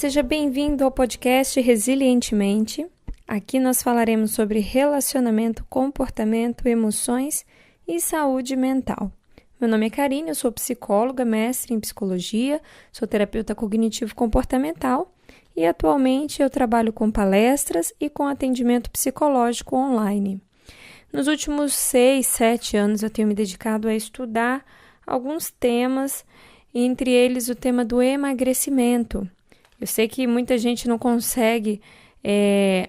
seja bem-vindo ao podcast Resilientemente. Aqui nós falaremos sobre relacionamento, comportamento, emoções e saúde mental. Meu nome é Karine, eu sou psicóloga, mestre em psicologia, sou terapeuta cognitivo-comportamental e atualmente eu trabalho com palestras e com atendimento psicológico online. Nos últimos 6, 7 anos eu tenho me dedicado a estudar alguns temas, entre eles o tema do emagrecimento. Eu sei que muita gente não consegue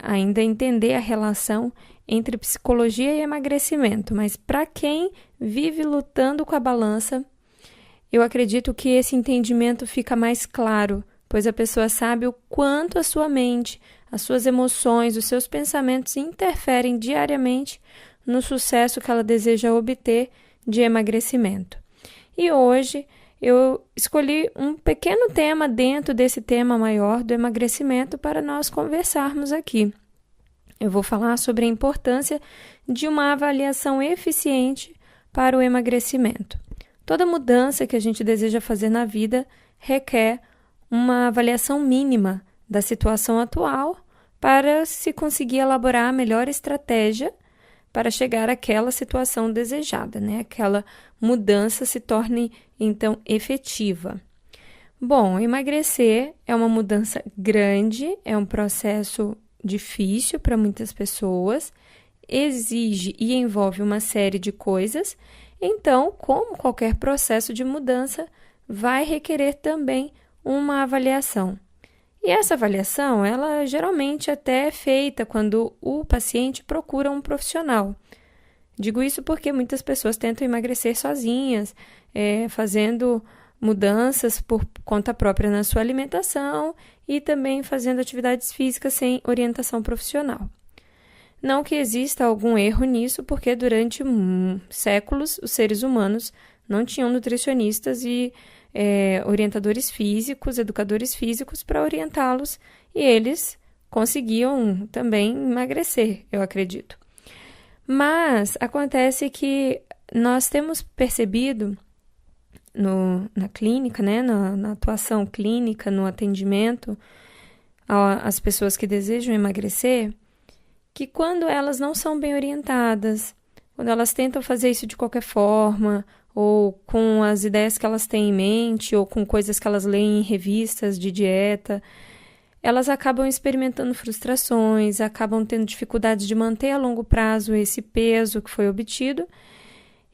ainda entender a relação entre psicologia e emagrecimento, mas para quem vive lutando com a balança, eu acredito que esse entendimento fica mais claro, pois a pessoa sabe o quanto a sua mente, as suas emoções, os seus pensamentos interferem diariamente no sucesso que ela deseja obter de emagrecimento. E hoje eu escolhi um pequeno tema dentro desse tema maior do emagrecimento para nós conversarmos aqui. Eu vou falar sobre a importância de uma avaliação eficiente para o emagrecimento. Toda mudança que a gente deseja fazer na vida requer uma avaliação mínima da situação atual para se conseguir elaborar a melhor estratégia para chegar àquela situação desejada, né? Aquela mudança se torne, então, efetiva. Bom, emagrecer é uma mudança grande, é um processo difícil para muitas pessoas, exige e envolve uma série de coisas, então, como qualquer processo de mudança, vai requerer também uma avaliação. E essa avaliação, ela geralmente até é feita quando o paciente procura um profissional. Digo isso porque muitas pessoas tentam emagrecer sozinhas, fazendo mudanças por conta própria na sua alimentação e também fazendo atividades físicas sem orientação profissional. Não que exista algum erro nisso, porque durante séculos os seres humanos não tinham nutricionistas e orientadores físicos, educadores físicos para orientá-los e eles conseguiam também emagrecer, eu acredito. Mas acontece que nós temos percebido na clínica, né, na atuação clínica, no atendimento às pessoas que desejam emagrecer, que quando elas não são bem orientadas, quando elas tentam fazer isso de qualquer forma, ou com as ideias que elas têm em mente, ou com coisas que elas leem em revistas de dieta, elas acabam experimentando frustrações, acabam tendo dificuldades de manter a longo prazo esse peso que foi obtido,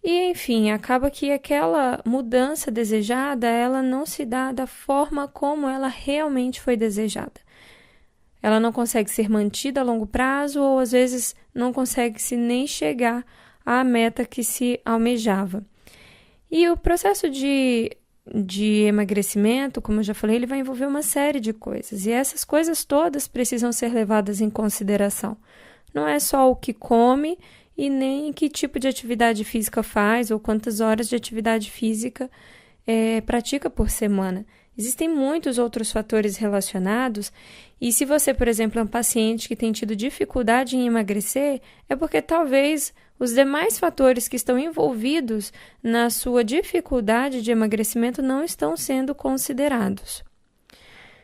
e enfim, acaba que aquela mudança desejada, ela não se dá da forma como ela realmente foi desejada. Ela não consegue ser mantida a longo prazo, ou às vezes não consegue-se nem chegar à meta que se almejava. E o processo de emagrecimento, como eu já falei, ele vai envolver uma série de coisas. E essas coisas todas precisam ser levadas em consideração. Não é só o que come e nem que tipo de atividade física faz ou quantas horas de atividade física pratica por semana. Existem muitos outros fatores relacionados e se você, por exemplo, é um paciente que tem tido dificuldade em emagrecer, é porque talvez os demais fatores que estão envolvidos na sua dificuldade de emagrecimento não estão sendo considerados.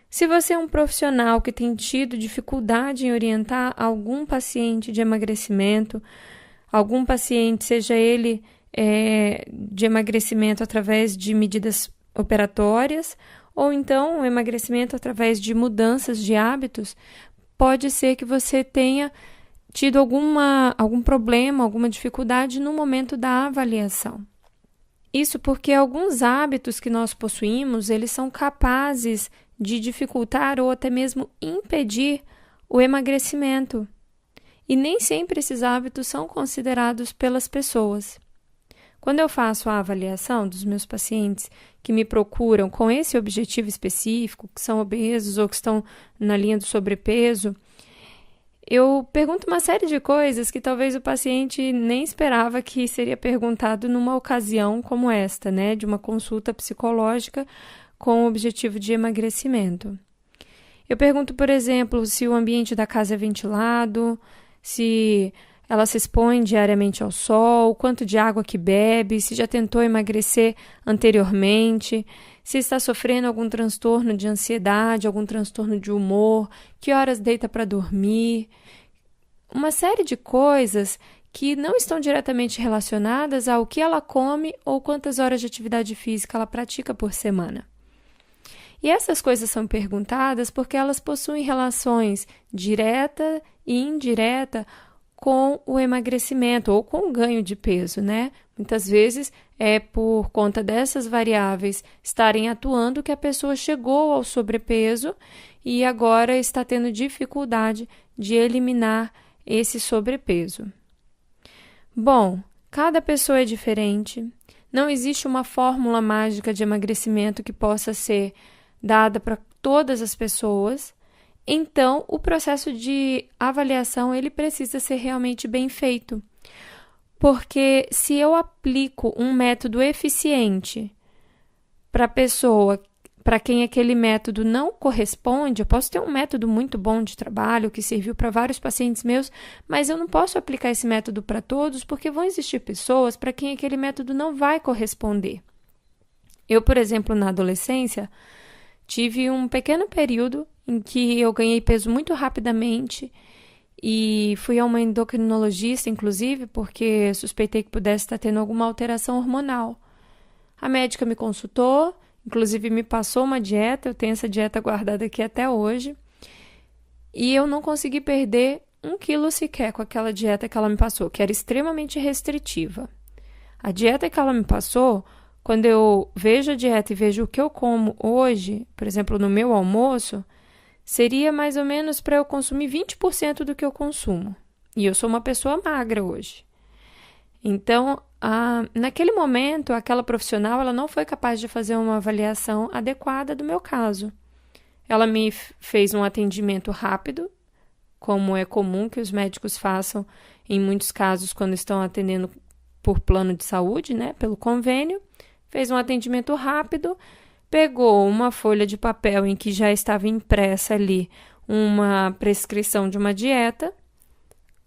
Se você é um profissional que tem tido dificuldade em orientar algum paciente de emagrecimento, algum paciente, seja ele de emagrecimento através de medidas operatórias, ou então o emagrecimento através de mudanças de hábitos, pode ser que você tenha tido algum problema, alguma dificuldade no momento da avaliação. Isso porque alguns hábitos que nós possuímos, eles são capazes de dificultar ou até mesmo impedir o emagrecimento. E nem sempre esses hábitos são considerados pelas pessoas. Quando eu faço a avaliação dos meus pacientes que me procuram com esse objetivo específico, que são obesos ou que estão na linha do sobrepeso, eu pergunto uma série de coisas que talvez o paciente nem esperava que seria perguntado numa ocasião como esta, né, de uma consulta psicológica com o objetivo de emagrecimento. Eu pergunto, por exemplo, se o ambiente da casa é ventilado, se ela se expõe diariamente ao sol, quanto de água que bebe, se já tentou emagrecer anteriormente, se está sofrendo algum transtorno de ansiedade, algum transtorno de humor, que horas deita para dormir. Uma série de coisas que não estão diretamente relacionadas ao que ela come ou quantas horas de atividade física ela pratica por semana. E essas coisas são perguntadas porque elas possuem relações direta e indireta com o emagrecimento ou com o ganho de peso, né? Muitas vezes é por conta dessas variáveis estarem atuando que a pessoa chegou ao sobrepeso e agora está tendo dificuldade de eliminar esse sobrepeso. Bom, cada pessoa é diferente, não existe uma fórmula mágica de emagrecimento que possa ser dada para todas as pessoas, então o processo de avaliação ele precisa ser realmente bem feito. Porque se eu aplico um método eficiente para a pessoa, para quem aquele método não corresponde, eu posso ter um método muito bom de trabalho que serviu para vários pacientes meus, mas eu não posso aplicar esse método para todos porque vão existir pessoas para quem aquele método não vai corresponder. Eu, por exemplo, na adolescência, tive um pequeno período em que eu ganhei peso muito rapidamente e fui a uma endocrinologista, inclusive, porque suspeitei que pudesse estar tendo alguma alteração hormonal. A médica me consultou, inclusive me passou uma dieta, eu tenho essa dieta guardada aqui até hoje, e eu não consegui perder 1 quilo sequer com aquela dieta que ela me passou, que era extremamente restritiva. A dieta que ela me passou, quando eu vejo a dieta e vejo o que eu como hoje, por exemplo, no meu almoço, seria mais ou menos para eu consumir 20% do que eu consumo. E eu sou uma pessoa magra hoje. Então, naquele momento, aquela profissional ela não foi capaz de fazer uma avaliação adequada do meu caso. Ela me fez um atendimento rápido, como é comum que os médicos façam em muitos casos quando estão atendendo por plano de saúde, né, pelo convênio. Fez um atendimento rápido, pegou uma folha de papel em que já estava impressa ali uma prescrição de uma dieta,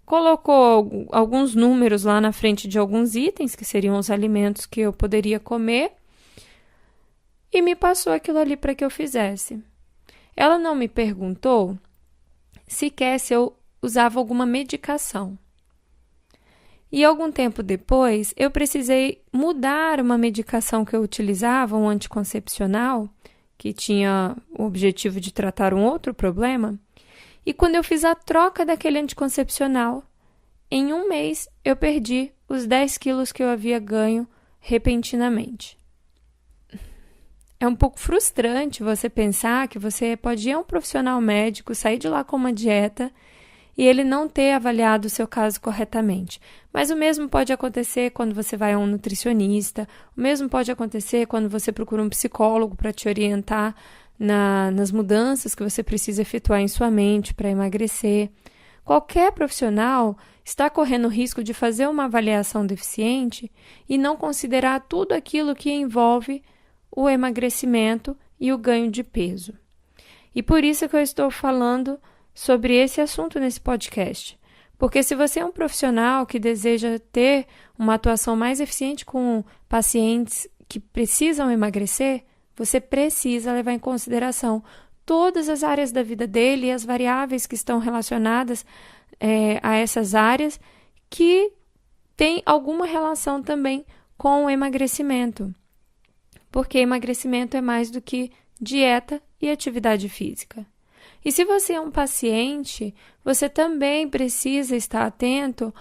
colocou alguns números lá na frente de alguns itens, que seriam os alimentos que eu poderia comer, e me passou aquilo ali para que eu fizesse. Ela não me perguntou sequer se eu usava alguma medicação. E algum tempo depois, eu precisei mudar uma medicação que eu utilizava, um anticoncepcional, que tinha o objetivo de tratar um outro problema. E quando eu fiz a troca daquele anticoncepcional, em 1 mês eu perdi os 10 quilos que eu havia ganho repentinamente. É um pouco frustrante você pensar que você pode ir a um profissional médico, sair de lá com uma dieta e ele não ter avaliado o seu caso corretamente. Mas o mesmo pode acontecer quando você vai a um nutricionista, o mesmo pode acontecer quando você procura um psicólogo para te orientar nas mudanças que você precisa efetuar em sua mente para emagrecer. Qualquer profissional está correndo o risco de fazer uma avaliação deficiente e não considerar tudo aquilo que envolve o emagrecimento e o ganho de peso. E por isso que eu estou falando sobre esse assunto nesse podcast. Porque se você é um profissional que deseja ter uma atuação mais eficiente com pacientes que precisam emagrecer, você precisa levar em consideração todas as áreas da vida dele e as variáveis que estão relacionadas a essas áreas que têm alguma relação também com o emagrecimento. Porque emagrecimento é mais do que dieta e atividade física. E se você é um paciente, você também precisa estar atento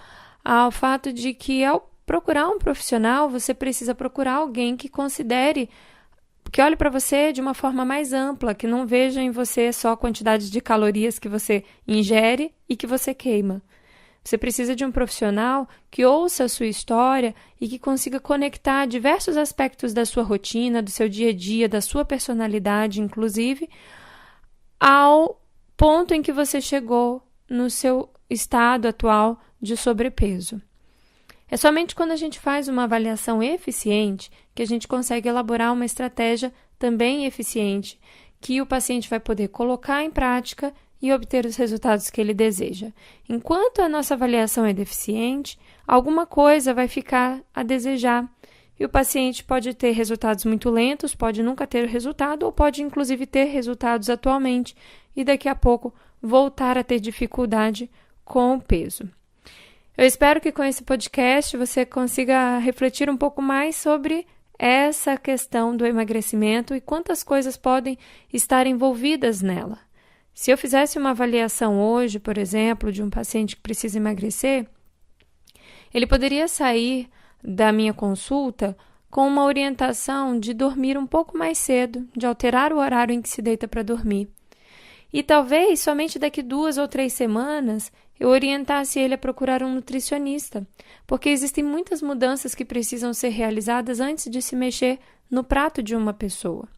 ao fato de que ao procurar um profissional, você precisa procurar alguém que considere, que olhe para você de uma forma mais ampla, que não veja em você só a quantidade de calorias que você ingere e que você queima. Você precisa de um profissional que ouça a sua história e que consiga conectar diversos aspectos da sua rotina, do seu dia a dia, da sua personalidade, inclusive, ao ponto em que você chegou no seu estado atual de sobrepeso. É somente quando a gente faz uma avaliação eficiente que a gente consegue elaborar uma estratégia também eficiente, que o paciente vai poder colocar em prática e obter os resultados que ele deseja. Enquanto a nossa avaliação é deficiente, alguma coisa vai ficar a desejar. e o paciente pode ter resultados muito lentos, pode nunca ter resultado ou pode inclusive ter resultados atualmente e daqui a pouco voltar a ter dificuldade com o peso. Eu espero que com esse podcast você consiga refletir um pouco mais sobre essa questão do emagrecimento e quantas coisas podem estar envolvidas nela. Se eu fizesse uma avaliação hoje, por exemplo, de um paciente que precisa emagrecer, ele poderia sair da minha consulta com uma orientação de dormir um pouco mais cedo, de alterar o horário em que se deita para dormir. E talvez somente daqui 2 ou 3 semanas eu orientasse ele a procurar um nutricionista, porque existem muitas mudanças que precisam ser realizadas antes de se mexer no prato de uma pessoa.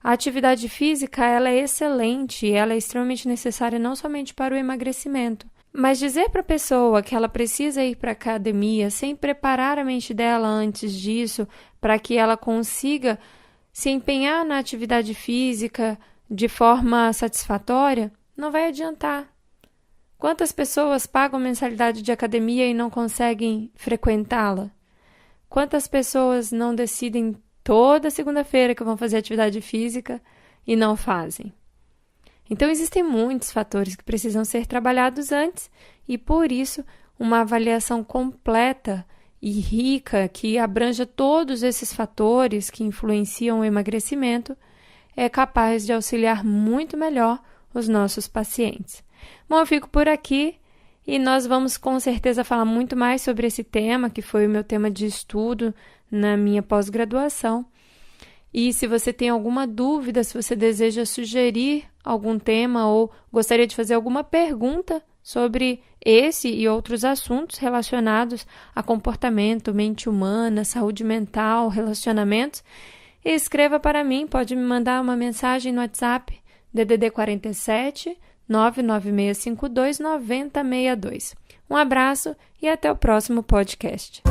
A atividade física ela é excelente e ela é extremamente necessária não somente para o emagrecimento, mas dizer para a pessoa que ela precisa ir para a academia sem preparar a mente dela antes disso, para que ela consiga se empenhar na atividade física de forma satisfatória, não vai adiantar. Quantas pessoas pagam mensalidade de academia e não conseguem frequentá-la? Quantas pessoas não decidem toda segunda-feira que vão fazer atividade física e não fazem? Então, existem muitos fatores que precisam ser trabalhados antes e, por isso, uma avaliação completa e rica que abranja todos esses fatores que influenciam o emagrecimento é capaz de auxiliar muito melhor os nossos pacientes. Bom, eu fico por aqui e nós vamos com certeza falar muito mais sobre esse tema, que foi o meu tema de estudo na minha pós-graduação. E se você tem alguma dúvida, se você deseja sugerir algum tema ou gostaria de fazer alguma pergunta sobre esse e outros assuntos relacionados a comportamento, mente humana, saúde mental, relacionamentos, escreva para mim, pode me mandar uma mensagem no WhatsApp DDD 47 99652 9062. Um abraço e até o próximo podcast.